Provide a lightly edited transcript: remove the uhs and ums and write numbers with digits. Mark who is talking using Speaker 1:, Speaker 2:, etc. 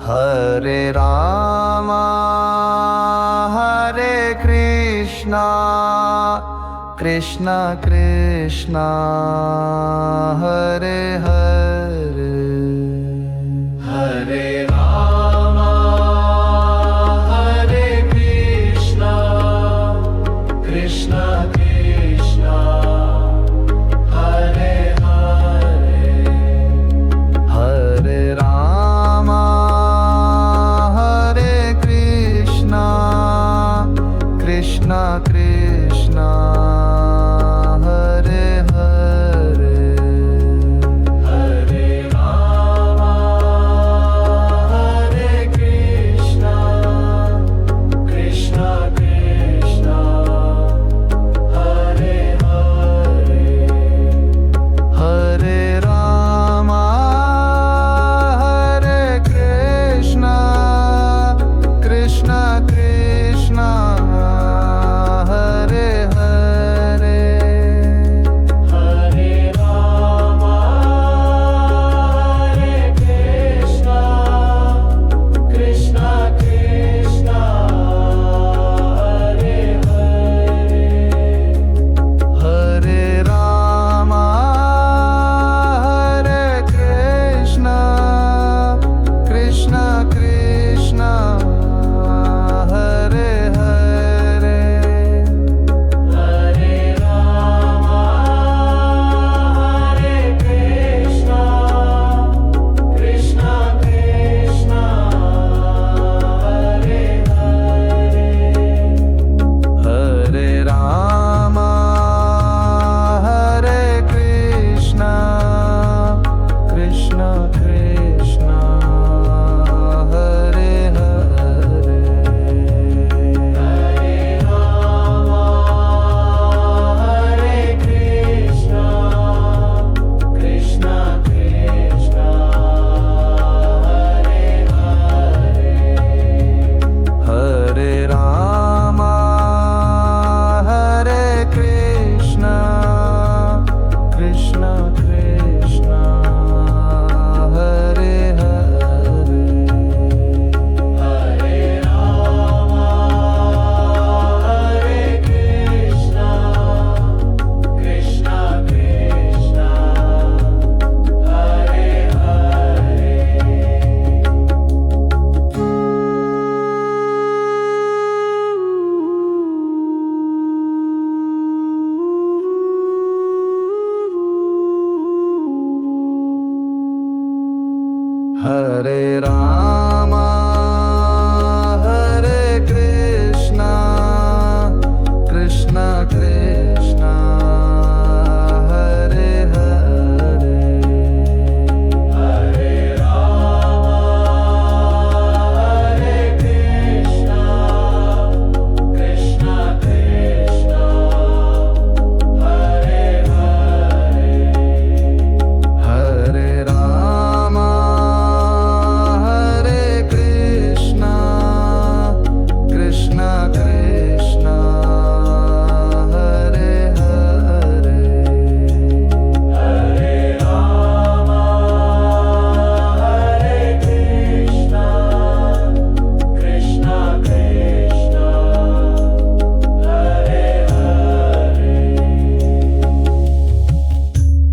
Speaker 1: Hare Rama Hare Krishna Krishna Krishna Hare Hare
Speaker 2: Hare Rama Hare Krishna Krishna Krishna Hare Hare
Speaker 1: Hare Rama Hare Krishna Krishna Krishna Hare Hare
Speaker 2: Hare Rama Hare Krishna Krishna Krishna Hare Hare
Speaker 1: Hare Rama Hare Krishna Krishna Krishna Hare Hare
Speaker 2: Hare Rama Hare Krishna Krishna Krishna Hare Hare
Speaker 1: Hare Rama Hare Krishna Krishna Krishna Hare Hare
Speaker 2: Hare Rama Hare Krishna Krishna Krishna Hare Hare
Speaker 1: Hare Rama Hare Krishna Krishna Krishna Hare Hare
Speaker 2: Hare Rama Hare Krishna Krishna Krishna Hare Hare
Speaker 1: Hare Rama Hare Krishna Krishna Krishna Hare Hare
Speaker 2: Hare Rama Hare Krishna Krishna Krishna Hare
Speaker 1: Hare Ram